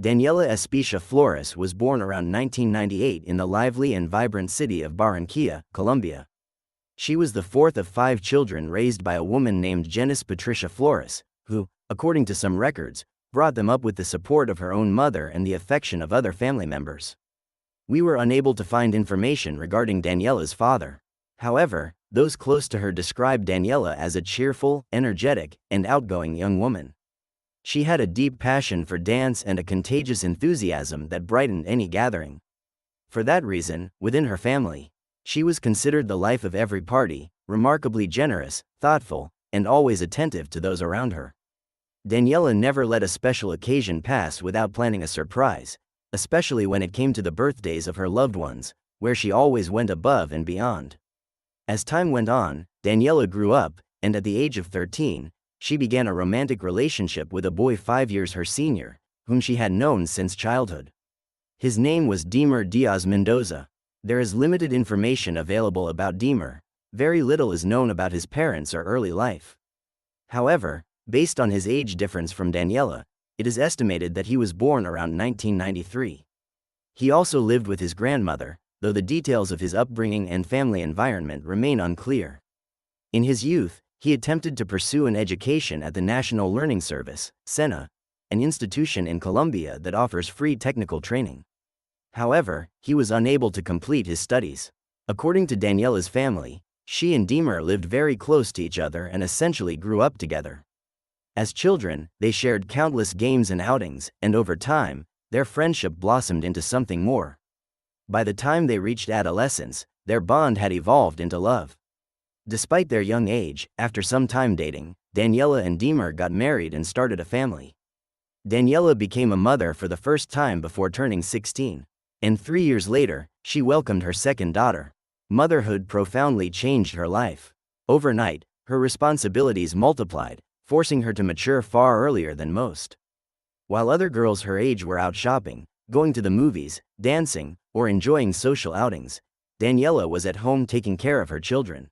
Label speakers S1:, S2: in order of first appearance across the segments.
S1: Daniela Espitia Flores was born around 1998 in the lively and vibrant city of Barranquilla, Colombia. She was the fourth of 5 children raised by a woman named Janice Patricia Flores, who, according to some records, brought them up with the support of her own mother and the affection of other family members. We were unable to find information regarding Daniela's father. However, those close to her described Daniela as a cheerful, energetic, and outgoing young woman. She had a deep passion for dance and a contagious enthusiasm that brightened any gathering. For that reason, within her family, she was considered the life of every party, remarkably generous, thoughtful, and always attentive to those around her. Daniela never let a special occasion pass without planning a surprise, especially when it came to the birthdays of her loved ones, where she always went above and beyond. As time went on, Daniela grew up, and at the age of 13, she began a romantic relationship with a boy 5 years her senior, whom she had known since childhood. His name was Deimer Diaz Mendoza. There is limited information available about Deimer. Very little is known about his parents or early life. However, based on his age difference from Daniela, it is estimated that he was born around 1993. He also lived with his grandmother, though the details of his upbringing and family environment remain unclear. In his youth, he attempted to pursue an education at the National Learning Service, SENA, an institution in Colombia that offers free technical training. However, he was unable to complete his studies. According to Daniela's family, she and Deimer lived very close to each other and essentially grew up together. As children, they shared countless games and outings, and over time, their friendship blossomed into something more. By the time they reached adolescence, their bond had evolved into love. Despite their young age, after some time dating, Daniela and Deimer got married and started a family. Daniela became a mother for the first time before turning 16, and 3 years later, she welcomed her second daughter. Motherhood profoundly changed her life. Overnight, her responsibilities multiplied, forcing her to mature far earlier than most. While other girls her age were out shopping, going to the movies, dancing, or enjoying social outings, Daniela was at home taking care of her children.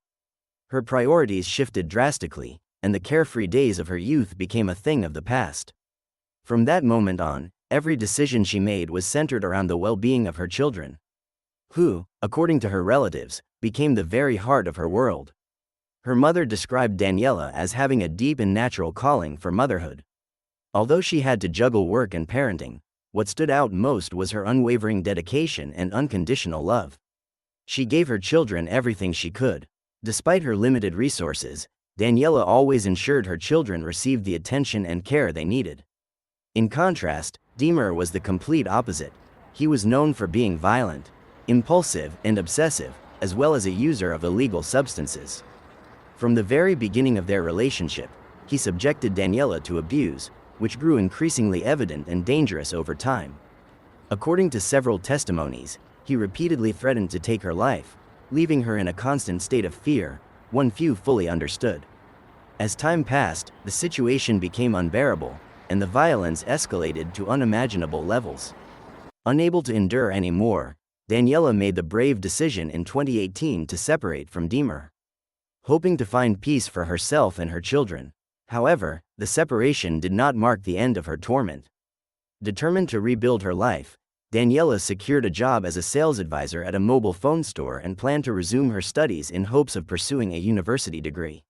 S1: Her priorities shifted drastically, and the carefree days of her youth became a thing of the past. From that moment on, every decision she made was centered around the well-being of her children, who, according to her relatives, became the very heart of her world. Her mother described Daniela as having a deep and natural calling for motherhood. Although she had to juggle work and parenting, what stood out most was her unwavering dedication and unconditional love. She gave her children everything she could. Despite her limited resources, Daniela always ensured her children received the attention and care they needed. In contrast, Deimer was the complete opposite. He was known for being violent, impulsive, and obsessive, as well as a user of illegal substances. From the very beginning of their relationship, he subjected Daniela to abuse, which grew increasingly evident and dangerous over time. According to several testimonies, he repeatedly threatened to take her life, leaving her in a constant state of fear, one few fully understood. As time passed, the situation became unbearable, and the violence escalated to unimaginable levels. Unable to endure anymore, Daniela made the brave decision in 2018 to separate from Deimer, hoping to find peace for herself and her children. However, the separation did not mark the end of her torment. Determined to rebuild her life, Daniela secured a job as a sales advisor at a mobile phone store and planned to resume her studies in hopes of pursuing a university degree.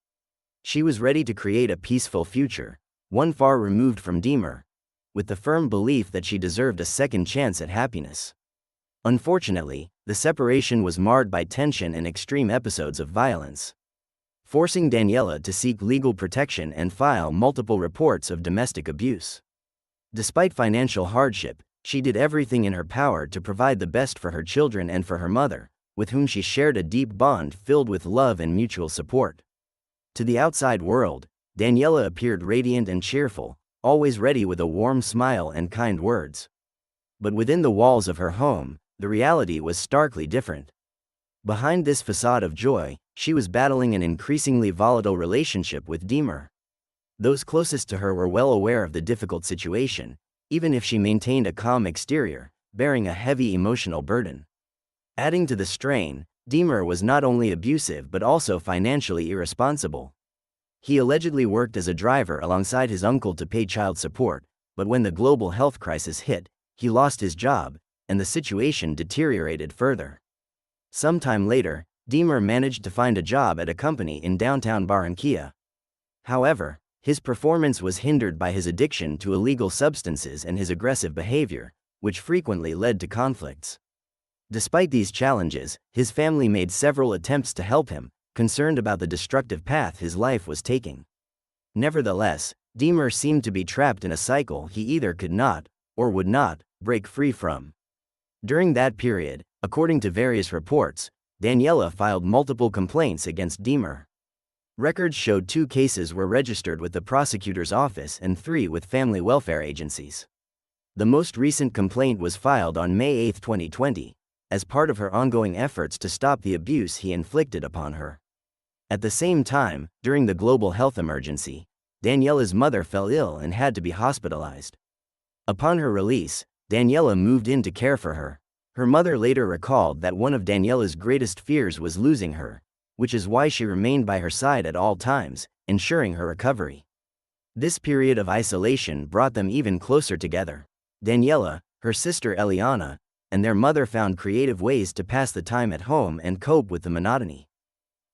S1: She was ready to create a peaceful future, one far removed from Deimer, with the firm belief that she deserved a second chance at happiness. Unfortunately, the separation was marred by tension and extreme episodes of violence, forcing Daniela to seek legal protection and file multiple reports of domestic abuse. Despite financial hardship, she did everything in her power to provide the best for her children and for her mother, with whom she shared a deep bond filled with love and mutual support. To the outside world, Daniela appeared radiant and cheerful, always ready with a warm smile and kind words. But within the walls of her home, the reality was starkly different. Behind this facade of joy, she was battling an increasingly volatile relationship with Deimer. Those closest to her were well aware of the difficult situation, even if she maintained a calm exterior, bearing a heavy emotional burden. Adding to the strain, Deimer was not only abusive but also financially irresponsible. He allegedly worked as a driver alongside his uncle to pay child support, but when the global health crisis hit, he lost his job, and the situation deteriorated further. Sometime later, Deimer managed to find a job at a company in downtown Barranquilla. However, his performance was hindered by his addiction to illegal substances and his aggressive behavior, which frequently led to conflicts. Despite these challenges, his family made several attempts to help him, concerned about the destructive path his life was taking. Nevertheless, Deimer seemed to be trapped in a cycle he either could not, or would not, break free from. During that period, according to various reports, Daniela filed multiple complaints against Deimer. Records showed 2 cases were registered with the prosecutor's office and 3 with family welfare agencies. The most recent complaint was filed on May 8, 2020, as part of her ongoing efforts to stop the abuse he inflicted upon her. At the same time, during the global health emergency, Daniela's mother fell ill and had to be hospitalized. Upon her release, Daniela moved in to care for her. Her mother later recalled that one of Daniela's greatest fears was losing her, which is why she remained by her side at all times, ensuring her recovery. This period of isolation brought them even closer together. Daniela, her sister Eliana, and their mother found creative ways to pass the time at home and cope with the monotony.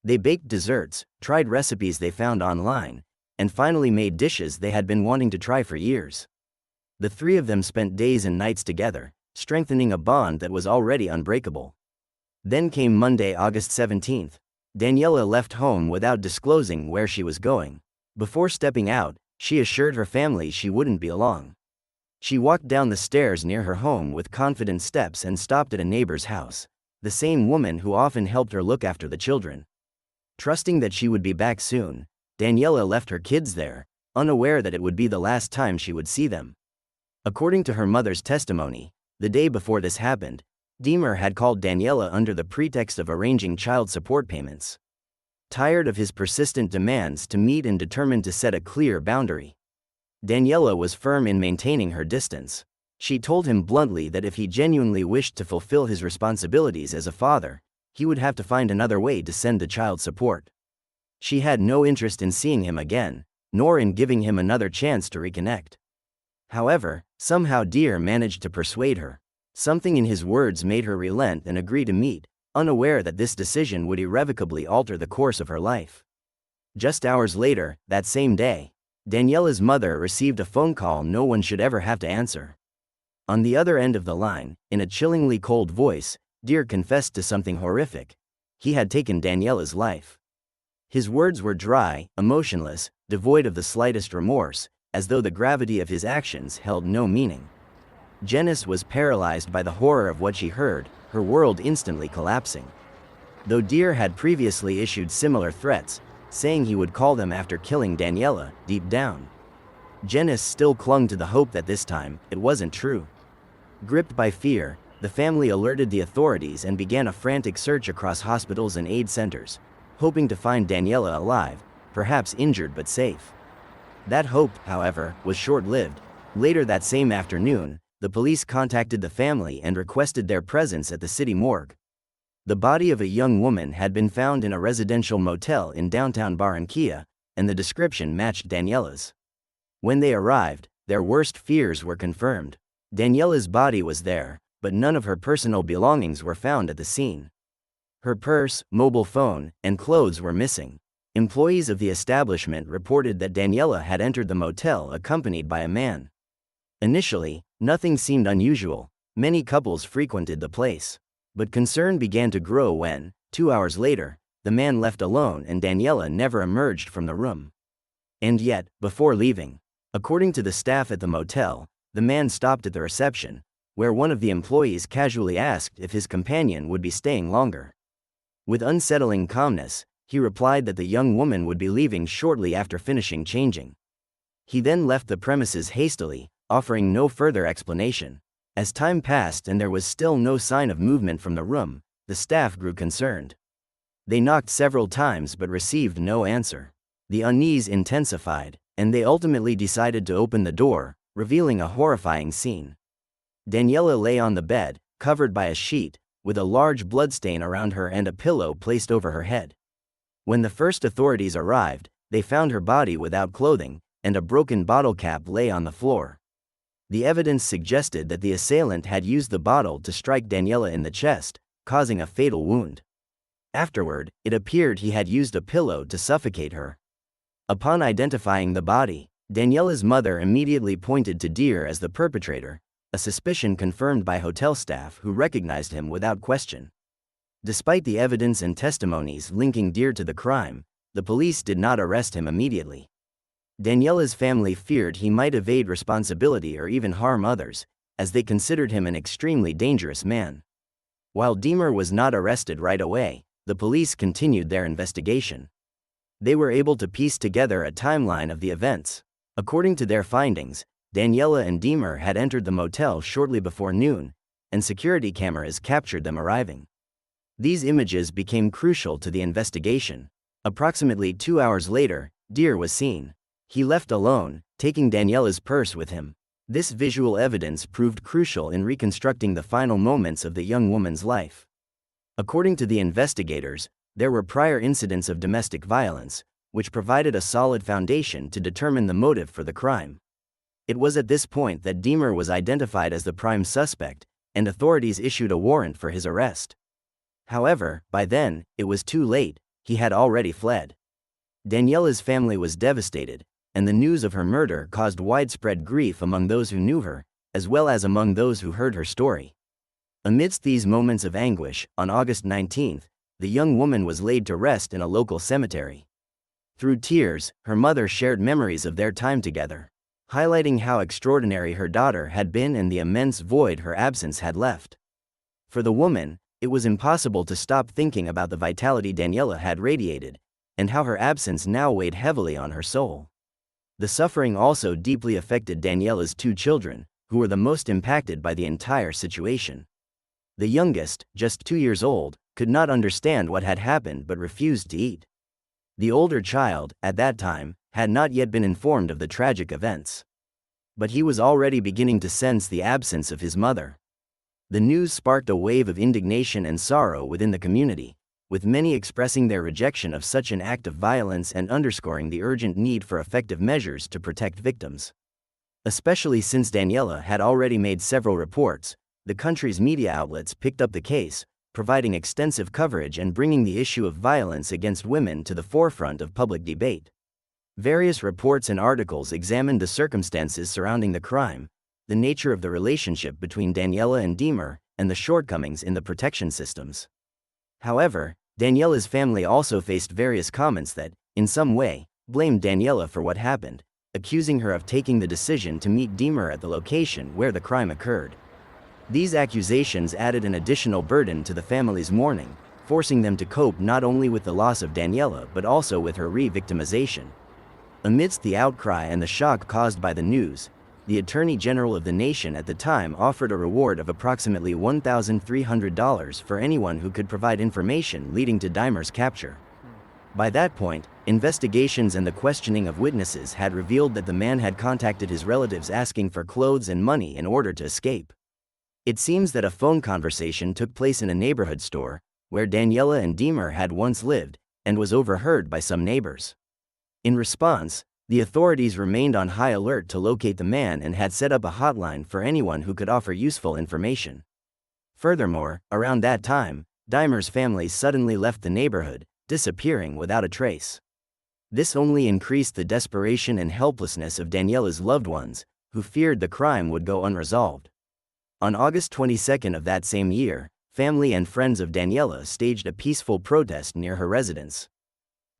S1: They baked desserts, tried recipes they found online, and finally made dishes they had been wanting to try for years. The 3 of them spent days and nights together, strengthening a bond that was already unbreakable. Then came Monday, August 17th. Daniela left home without disclosing where she was going. Before stepping out, she assured her family she wouldn't be alone. She walked down the stairs near her home with confident steps and stopped at a neighbor's house, the same woman who often helped her look after the children. Trusting that she would be back soon, Daniela left her kids there, unaware that it would be the last time she would see them. According to her mother's testimony, the day before this happened, Deimer had called Daniela under the pretext of arranging child support payments. Tired of his persistent demands to meet and determined to set a clear boundary, Daniela was firm in maintaining her distance. She told him bluntly that if he genuinely wished to fulfill his responsibilities as a father, he would have to find another way to send the child support. She had no interest in seeing him again, nor in giving him another chance to reconnect. However, somehow Deer managed to persuade her. Something in his words made her relent and agree to meet, unaware that this decision would irrevocably alter the course of her life. Just hours later, that same day, Daniela's mother received a phone call no one should ever have to answer. On the other end of the line, in a chillingly cold voice, Deer confessed to something horrific. He had taken Daniela's life. His words were dry, emotionless, devoid of the slightest remorse, as though the gravity of his actions held no meaning. Janice was paralyzed by the horror of what she heard, her world instantly collapsing. Though Deer had previously issued similar threats, saying he would call them after killing Daniela, deep down, Janice still clung to the hope that this time, it wasn't true. Gripped by fear, the family alerted the authorities and began a frantic search across hospitals and aid centers, hoping to find Daniela alive, perhaps injured but safe. That hope, however, was short-lived. Later that same afternoon, the police contacted the family and requested their presence at the city morgue. The body of a young woman had been found in a residential motel in downtown Barranquilla, and the description matched Daniela's. When they arrived, their worst fears were confirmed. Daniela's body was there, but none of her personal belongings were found at the scene. Her purse, mobile phone, and clothes were missing. Employees of the establishment reported that Daniela had entered the motel accompanied by a man. Initially, nothing seemed unusual. Many couples frequented the place. But concern began to grow when, 2 hours later, the man left alone and Daniela never emerged from the room. And yet, before leaving, according to the staff at the motel, the man stopped at the reception, where one of the employees casually asked if his companion would be staying longer. With unsettling calmness, he replied that the young woman would be leaving shortly after finishing changing. He then left the premises hastily, offering no further explanation. As time passed and there was still no sign of movement from the room, the staff grew concerned. They knocked several times but received no answer. The unease intensified, and they ultimately decided to open the door, revealing a horrifying scene. Daniela lay on the bed, covered by a sheet, with a large bloodstain around her and a pillow placed over her head. When the first authorities arrived, they found her body without clothing, and a broken bottle cap lay on the floor. The evidence suggested that the assailant had used the bottle to strike Daniela in the chest, causing a fatal wound. Afterward, it appeared he had used a pillow to suffocate her. Upon identifying the body, Daniela's mother immediately pointed to Deer as the perpetrator, a suspicion confirmed by hotel staff who recognized him without question. Despite the evidence and testimonies linking Deer to the crime, the police did not arrest him immediately. Daniela's family feared he might evade responsibility or even harm others, as they considered him an extremely dangerous man. While Deimer was not arrested right away, the police continued their investigation. They were able to piece together a timeline of the events. According to their findings, Daniela and Deimer had entered the motel shortly before noon, and security cameras captured them arriving. These images became crucial to the investigation. Approximately 2 hours later, Deer was seen. He left alone, taking Daniela's purse with him. This visual evidence proved crucial in reconstructing the final moments of the young woman's life. According to the investigators, there were prior incidents of domestic violence, which provided a solid foundation to determine the motive for the crime. It was at this point that Deimer was identified as the prime suspect, and authorities issued a warrant for his arrest. However, by then, it was too late. He had already fled. Daniela's family was devastated, and the news of her murder caused widespread grief among those who knew her, as well as among those who heard her story. Amidst these moments of anguish, on August 19, the young woman was laid to rest in a local cemetery. Through tears, her mother shared memories of their time together, highlighting how extraordinary her daughter had been and the immense void her absence had left. For the woman, it was impossible to stop thinking about the vitality Daniela had radiated, and how her absence now weighed heavily on her soul. The suffering also deeply affected Daniela's 2 children, who were the most impacted by the entire situation. The youngest, just 2 years old, could not understand what had happened but refused to eat. The older child, at that time, had not yet been informed of the tragic events. But he was already beginning to sense the absence of his mother. The news sparked a wave of indignation and sorrow within the community, with many expressing their rejection of such an act of violence and underscoring the urgent need for effective measures to protect victims. Especially since Daniela had already made several reports, the country's media outlets picked up the case, providing extensive coverage and bringing the issue of violence against women to the forefront of public debate. Various reports and articles examined the circumstances surrounding the crime, the nature of the relationship between Daniela and Deimer, and the shortcomings in the protection systems. However, Daniela's family also faced various comments that, in some way, blamed Daniela for what happened, accusing her of taking the decision to meet Deimer at the location where the crime occurred. These accusations added an additional burden to the family's mourning, forcing them to cope not only with the loss of Daniela but also with her re-victimization. Amidst the outcry and the shock caused by the news, the Attorney General of the nation at the time offered a reward of approximately $1,300 for anyone who could provide information leading to Deimer's capture. By that point, investigations and the questioning of witnesses had revealed that the man had contacted his relatives asking for clothes and money in order to escape. It seems that a phone conversation took place in a neighborhood store, where Daniela and Deimer had once lived, and was overheard by some neighbors. In response, the authorities remained on high alert to locate the man and had set up a hotline for anyone who could offer useful information. Furthermore, around that time, Deimer's family suddenly left the neighborhood, disappearing without a trace. This only increased the desperation and helplessness of Daniela's loved ones, who feared the crime would go unresolved. On August 22 of that same year, family and friends of Daniela staged a peaceful protest near her residence.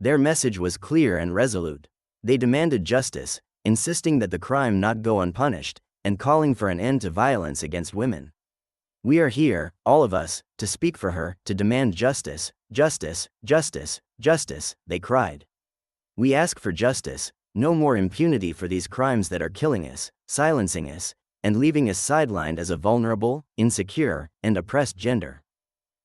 S1: Their message was clear and resolute. They demanded justice, insisting that the crime not go unpunished, and calling for an end to violence against women. "We are here, all of us, to speak for her, to demand justice, justice, justice, justice," they cried. "We ask for justice, no more impunity for these crimes that are killing us, silencing us, and leaving us sidelined as a vulnerable, insecure, and oppressed gender."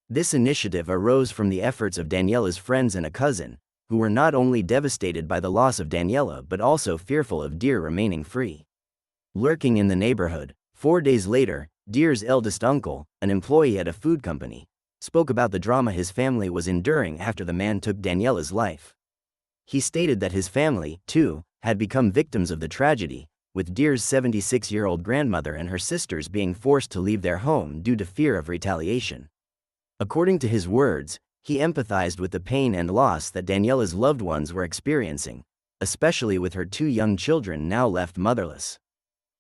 S1: This initiative arose from the efforts of Daniela's friends and a cousin, who were not only devastated by the loss of Daniela but also fearful of Deer remaining free. Lurking in the neighborhood, 4 days later, Deer's eldest uncle, an employee at a food company, spoke about the drama his family was enduring after the man took Daniela's life. He stated that his family, too, had become victims of the tragedy, with Deer's 76-year-old grandmother and her sisters being forced to leave their home due to fear of retaliation. According to his words, he empathized with the pain and loss that Daniela's loved ones were experiencing, especially with her 2 young children now left motherless.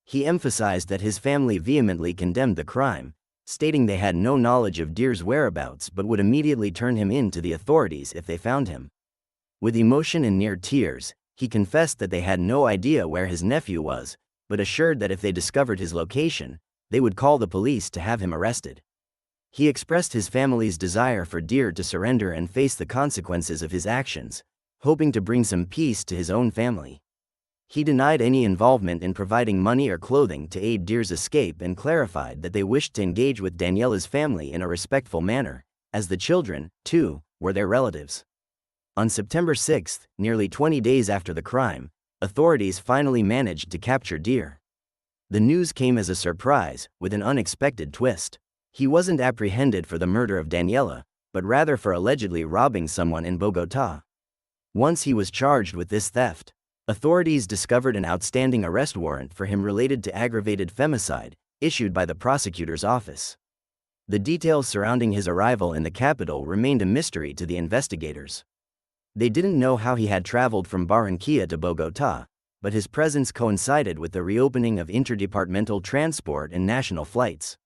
S1: He emphasized that his family vehemently condemned the crime, stating they had no knowledge of Deer's whereabouts but would immediately turn him in to the authorities if they found him. With emotion and near tears, he confessed that they had no idea where his nephew was, but assured that if they discovered his location, they would call the police to have him arrested. He expressed his family's desire for Deer to surrender and face the consequences of his actions, hoping to bring some peace to his own family. He denied any involvement in providing money or clothing to aid Deer's escape and clarified that they wished to engage with Daniela's family in a respectful manner, as the children, too, were their relatives. On September 6, nearly 20 days after the crime, authorities finally managed to capture Deer. The news came as a surprise, with an unexpected twist. He wasn't apprehended for the murder of Daniela, but rather for allegedly robbing someone in Bogotaa. Once he was charged with this theft, authorities discovered an outstanding arrest warrant for him related to aggravated femicide, issued by the prosecutor's office. The details surrounding his arrival in the capital remained a mystery to the investigators. They didn't know how he had traveled from Barranquilla to Bogotaa, but his presence coincided with the reopening of interdepartmental transport and national flights.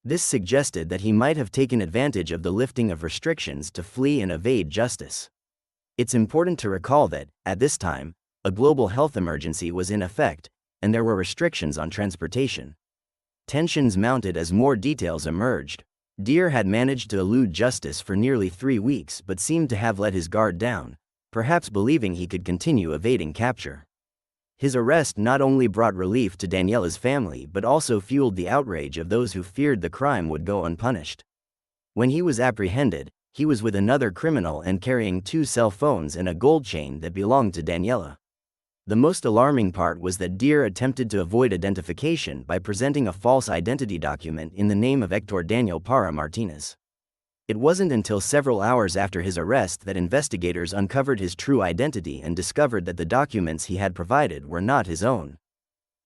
S1: This suggested that he might have taken advantage of the lifting of restrictions to flee and evade justice. It's important to recall that, at this time, a global health emergency was in effect, and there were restrictions on transportation. Tensions mounted as more details emerged. Deer had managed to elude justice for nearly 3 weeks but seemed to have let his guard down, perhaps believing he could continue evading capture. His arrest not only brought relief to Daniela's family but also fueled the outrage of those who feared the crime would go unpunished. When he was apprehended, he was with another criminal and carrying 2 cell phones and a gold chain that belonged to Daniela. The most alarming part was that Deer attempted to avoid identification by presenting a false identity document in the name of Hector Daniel Parra Martinez. It wasn't until several hours after his arrest that investigators uncovered his true identity and discovered that the documents he had provided were not his own.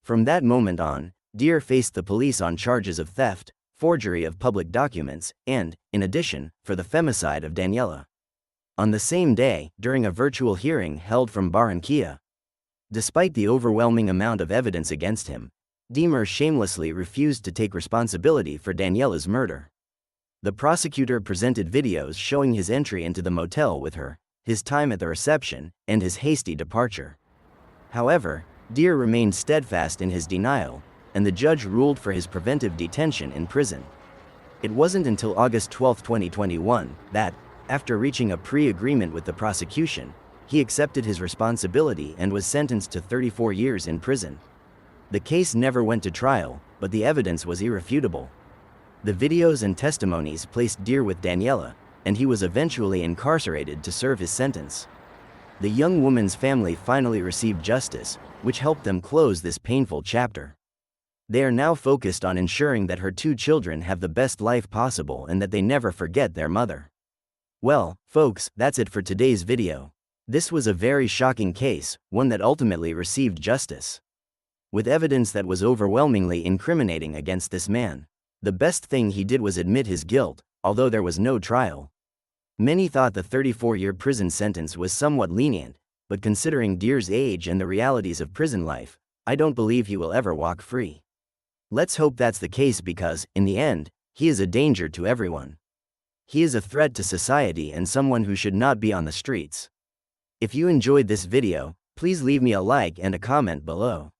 S1: From that moment on, Deer faced the police on charges of theft, forgery of public documents, and, in addition, for the femicide of Daniela. On the same day, during a virtual hearing held from Barranquilla, despite the overwhelming amount of evidence against him, Deimer shamelessly refused to take responsibility for Daniela's murder. The prosecutor presented videos showing his entry into the motel with her, his time at the reception, and his hasty departure. However, Deer remained steadfast in his denial, and the judge ruled for his preventive detention in prison. It wasn't until August 12, 2021, that, after reaching a pre-agreement with the prosecution, he accepted his responsibility and was sentenced to 34 years in prison. The case never went to trial, but the evidence was irrefutable. The videos and testimonies placed Deer with Daniela, and he was eventually incarcerated to serve his sentence. The young woman's family finally received justice, which helped them close this painful chapter. They are now focused on ensuring that her 2 children have the best life possible and that they never forget their mother. Well, folks, that's it for today's video. This was a very shocking case, one that ultimately received justice. With evidence that was overwhelmingly incriminating against this man, the best thing he did was admit his guilt, although there was no trial. Many thought the 34-year prison sentence was somewhat lenient, but considering Deer's age and the realities of prison life, I don't believe he will ever walk free. Let's hope that's the case because, in the end, he is a danger to everyone. He is a threat to society and someone who should not be on the streets. If you enjoyed this video, please leave me a like and a comment below.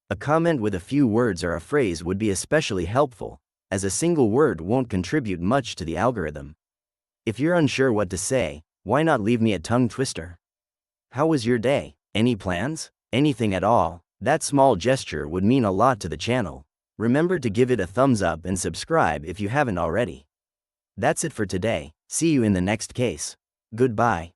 S1: A comment with a few words or a phrase would be especially helpful, as a single word won't contribute much to the algorithm. If you're unsure what to say, why not leave me a tongue twister? How was your day? Any plans? Anything at all? That small gesture would mean a lot to the channel. Remember to give it a thumbs up and subscribe if you haven't already. That's it for today. See you in the next case. Goodbye.